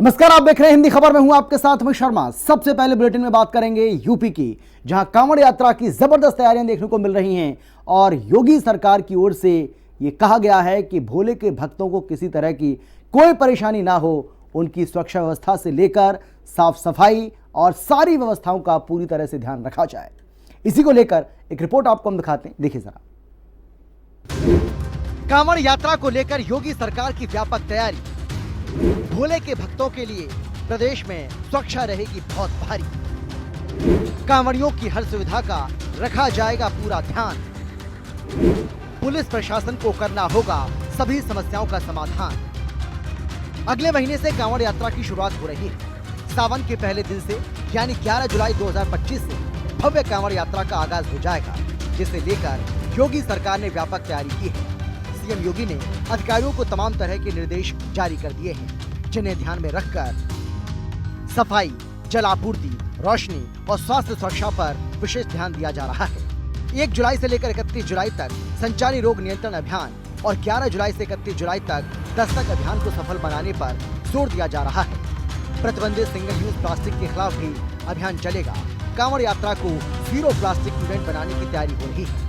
नमस्कार, आप देख रहे हैं हिंदी खबर में हूं आपके साथ मैं शर्मा। सबसे पहले बुलेटिन में बात करेंगे यूपी की, जहां कांवड़ यात्रा की जबरदस्त तैयारियां देखने को मिल रही हैं और योगी सरकार की ओर से यह कहा गया है कि भोले के भक्तों को किसी तरह की कोई परेशानी ना हो, उनकी सुरक्षा व्यवस्था से लेकर साफ सफाई और सारी व्यवस्थाओं का पूरी तरह से ध्यान रखा जाए। इसी को लेकर एक रिपोर्ट आपको हम दिखाते हैं, देखिए जरा। कांवड़ यात्रा को लेकर योगी सरकार की व्यापक तैयारी। भोले के भक्तों के लिए प्रदेश में सुरक्षा रहेगी बहुत भारी। कांवड़ियों की हर सुविधा का रखा जाएगा पूरा ध्यान। पुलिस प्रशासन को करना होगा सभी समस्याओं का समाधान। अगले महीने से कांवड़ यात्रा की शुरुआत हो रही है। सावन के पहले दिन से यानी 11 जुलाई 2025 से भव्य कांवड़ यात्रा का आगाज हो जाएगा, जिसे लेकर योगी सरकार ने व्यापक तैयारी की है। सीएम योगी ने अधिकारियों को तमाम तरह के निर्देश जारी कर दिए हैं, जिन्हें ध्यान में रखकर सफाई, जल आपूर्ति, रोशनी और स्वास्थ्य सुरक्षा पर विशेष ध्यान दिया जा रहा है। 1 जुलाई से लेकर 31 जुलाई तक संचारी रोग नियंत्रण अभियान और 11 जुलाई से 31 जुलाई तक दस्तक अभियान को सफल बनाने पर जोर दिया जा रहा है। प्रतिबंधित सिंगल यूज प्लास्टिक के खिलाफ भी अभियान चलेगा। कांवड़ यात्रा को जीरो प्लास्टिक इवेंट बनाने की तैयारी हो रही है।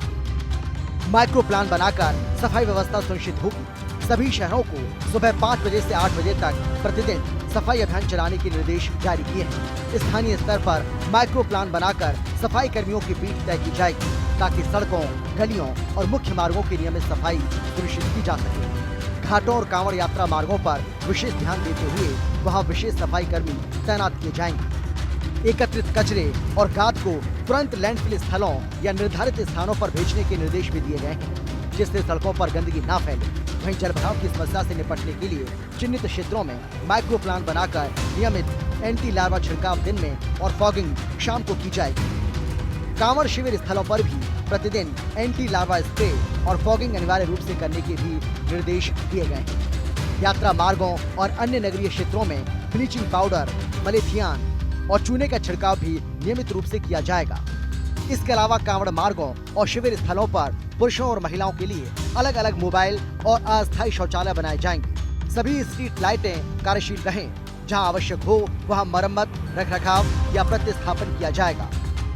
माइक्रो प्लान बनाकर सफाई व्यवस्था सुनिश्चित होगी। सभी शहरों को सुबह 5 बजे से 8 बजे तक प्रतिदिन सफाई अभियान चलाने के निर्देश जारी किए हैं। स्थानीय स्तर पर माइक्रो प्लान बनाकर सफाई कर्मियों की बीट तय की जाएगी, ताकि सड़कों, गलियों और मुख्य मार्गों की नियमित सफाई सुनिश्चित की जा सके। घाटों और कांवड़ यात्रा मार्गों पर विशेष ध्यान देते हुए वहां विशेष सफाई कर्मी तैनात किए जाएंगे। एकत्रित कचरे और गाद को तुरंत लैंडफिल स्थलों या निर्धारित स्थानों पर भेजने के निर्देश भी दिए गए हैं, जिससे सड़कों पर गंदगी न फैले। वहीं जलभराव की समस्या से निपटने के लिए चिन्हित क्षेत्रों में माइक्रो प्लान बनाकर नियमित एंटी लार्वा छिड़काव दिन में और फॉगिंग शाम को की जाएगी। कांवड़ शिविर स्थलों पर भी प्रतिदिन एंटी लार्वा स्प्रे और फॉगिंग अनिवार्य रूप से करने के भी निर्देश दिए गए हैं। यात्रा मार्गों और अन्य नगरीय क्षेत्रों में ब्लीचिंग पाउडर, मलेथियान और चूने का छिड़काव भी नियमित रूप से किया जाएगा। इसके अलावा कांवड़ मार्गों और शिविर स्थलों पर पुरुषों और महिलाओं के लिए अलग अलग मोबाइल और अस्थायी शौचालय बनाए जाएंगे। सभी स्ट्रीट लाइटें कार्यशील रहें। जहां आवश्यक हो वहां मरम्मत, रखरखाव या प्रतिस्थापन किया जाएगा।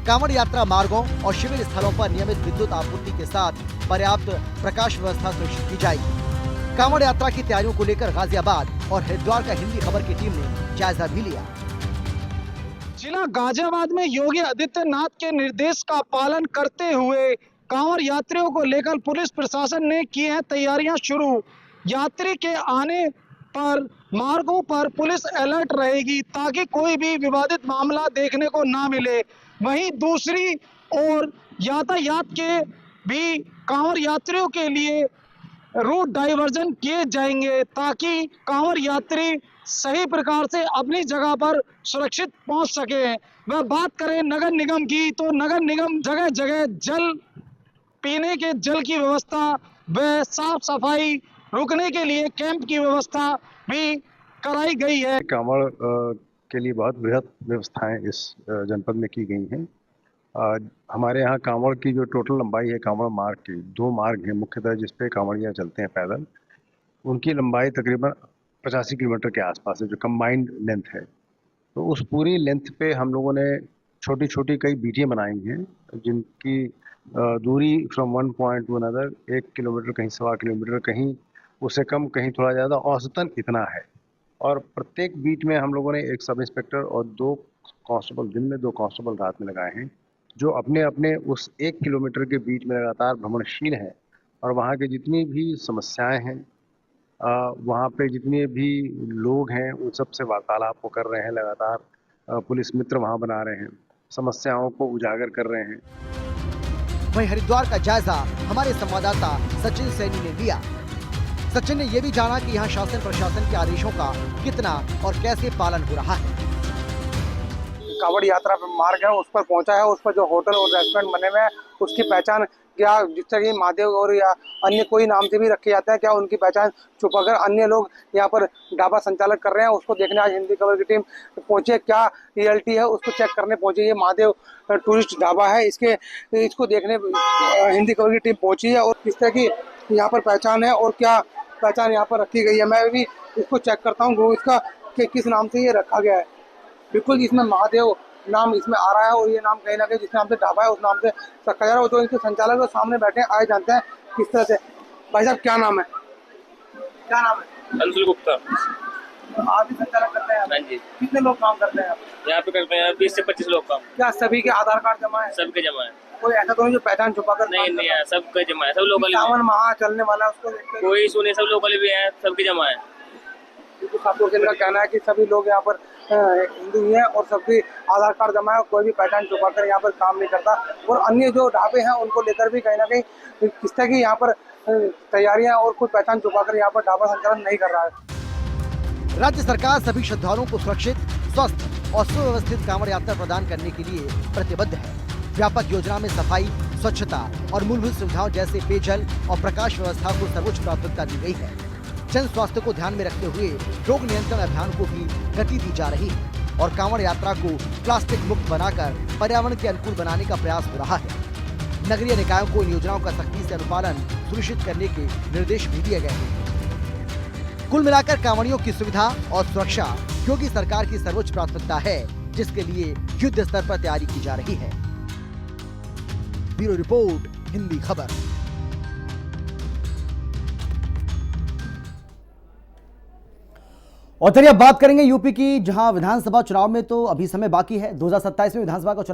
कांवड़ यात्रा मार्गों और शिविर स्थलों पर नियमित विद्युत आपूर्ति के साथ पर्याप्त प्रकाश व्यवस्था सुनिश्चित की जाएगी। कांवड़ यात्रा की तैयारियों को लेकर गाजियाबाद और हरिद्वार का हिंदी खबर की टीम ने जायजा भी लिया। जिला गाजियाबाद में योगी आदित्यनाथ के निर्देश का पालन करते हुए कांवड़ यात्रियों को लेकर पुलिस प्रशासन ने की है तैयारियां शुरू। यात्री के आने पर मार्गों पर पुलिस अलर्ट रहेगी, ताकि कोई भी विवादित मामला देखने को ना मिले। वहीं दूसरी ओर यातायात के भी कांवड़ यात्रियों के लिए रूट डाइवर्जन किए जाएंगे, ताकि कांवड़ यात्री सही प्रकार से अपनी जगह पर सुरक्षित पहुंच सके। वह बात करें नगर निगम की, तो नगर निगम जगह जगह जल, पीने के जल की व्यवस्था व साफ सफाई, रुकने के लिए कैंप की व्यवस्था भी कराई गई है। कांवड़ के लिए बहुत बृहद व्यवस्थाएं इस जनपद में की गई हैं। हमारे यहाँ कांवड़ की जो टोटल लंबाई है कांवड़ मार्ग की, 2 मार्ग हैं मुख्यतः जिस पे कांवड़िया चलते हैं पैदल। उनकी लंबाई तकरीबन 85 किलोमीटर के आसपास है, जो कंबाइंड लेंथ है। तो उस पूरी लेंथ पे हम लोगों ने छोटी छोटी कई बीटियाँ बनाई हैं, जिनकी दूरी from one point two another 1 kilometre, कहीं 1.25 किलोमीटर, कहीं उससे कम, कहीं थोड़ा ज़्यादा, औसतन इतना है। और प्रत्येक बीट में हम लोगों ने 1 सब इंस्पेक्टर और 2 कांस्टेबल दिन में, 2 कांस्टेबल रात में लगाए हैं, जो अपने अपने उस 1 किलोमीटर के बीच में लगातार भ्रमणशील हैं और वहाँ की जितनी भी समस्याएं हैं, वहाँ पे जितने भी लोग हैं, उन सब से वार्तालाप को कर रहे हैं। लगातार पुलिस मित्र वहाँ बना रहे हैं, समस्याओं को उजागर कर रहे हैं। वहीं हरिद्वार का जायजा हमारे संवाददाता सचिन सैनी ने लिया। सचिन ने यह भी जाना कि यहाँ शासन प्रशासन के आदेशों का कितना और कैसे पालन हो रहा है। कांवड़ यात्रा मार्ग है, उस पर पहुंचा है। उस पर जो होटल और रेस्टोरेंट बने हुए हैं, उसकी पहचान क्या जिस तरह की महादेव और या अन्य कोई नाम से भी रखे जाते हैं, क्या उनकी पहचान छुपाकर अन्य लोग यहाँ पर ढाबा संचालक कर रहे हैं, उसको देखने आज हिंदी खबर की टीम पहुंची है। क्या रियलिटी है उसको चेक करने पहुंची है। महादेव टूरिस्ट ढाबा है, इसको देखने हिंदी खबर की टीम पहुंची है और किस तरह की यहाँ पर पहचान है और क्या पहचान यहाँ पर रखी गई है। मैं भी इसको चेक करता हूँ। इसका कि किस नाम से ये रखा गया है। बिल्कुल इसमें महादेव नाम इसमें आ रहा है और ये नाम कहीं ना कहीं जिस नाम से ढाबा है उस नाम से रखा जा रहा है। जो इनके संचालक वो सामने बैठे हैं, आए जानते हैं किस तरह से। भाई साहब क्या नाम है? क्या नाम है? अंशुल गुप्ता। आप ही संचालक करते हैं? हाँ जी। कितने लोग काम करते हैं यहाँ पे करते हैं 20 से 25 लोग काम। क्या सभी के आधार कार्ड जमा है? सबके जमा है। कोई ऐसा तो नहीं जो पहचान छुपा कर नहीं नहीं है, सबके जमा है, सब लोकल सावन माह चलने वाला है उसको देखते कोई इशू नहीं, सब लोकल भी है, सबके जमा है। का कहना है कि सभी लोग यहाँ पर हिंदू ही हैं और सबकी आधार कार्ड जमा है, कोई भी पहचान छुपा कर यहाँ पर काम नहीं करता। और अन्य जो ढाबे हैं उनको लेकर भी कहीं ना कहीं किस तरह की यहाँ पर तैयारियां और कुछ पहचान छुपा कर यहाँ पर ढाबा संचालन नहीं कर रहा है। राज्य सरकार सभी श्रद्धालुओं को सुरक्षित, स्वस्थ और सुव्यवस्थित कांवड़ यात्रा प्रदान करने के लिए प्रतिबद्ध है। व्यापक योजना में सफाई, स्वच्छता और मूलभूत सुविधाओं जैसे पेयजल और प्रकाश व्यवस्था को सर्वोच्च प्राथमिकता दी गई है। जन स्वास्थ्य को ध्यान में रखते हुए रोग नियंत्रण अभियान को भी गति दी जा रही है और कांवड़ यात्रा को प्लास्टिक मुक्त बनाकर पर्यावरण के अनुकूल बनाने का प्रयास हो रहा है। नगरीय निकायों को इन योजनाओं का सख्ती से अनुपालन सुनिश्चित करने के निर्देश भी दिए गए हैं। कुल मिलाकर कांवड़ियों की सुविधा और सुरक्षा योगी सरकार की सर्वोच्च प्राथमिकता है, जिसके लिए युद्ध स्तर पर तैयारी की जा रही है। ब्यूरो रिपोर्ट, हिंदी खबर। और चलिए अब बात करेंगे यूपी की, जहां विधानसभा चुनाव में तो अभी समय बाकी है। 2027 में विधानसभा का चुनाव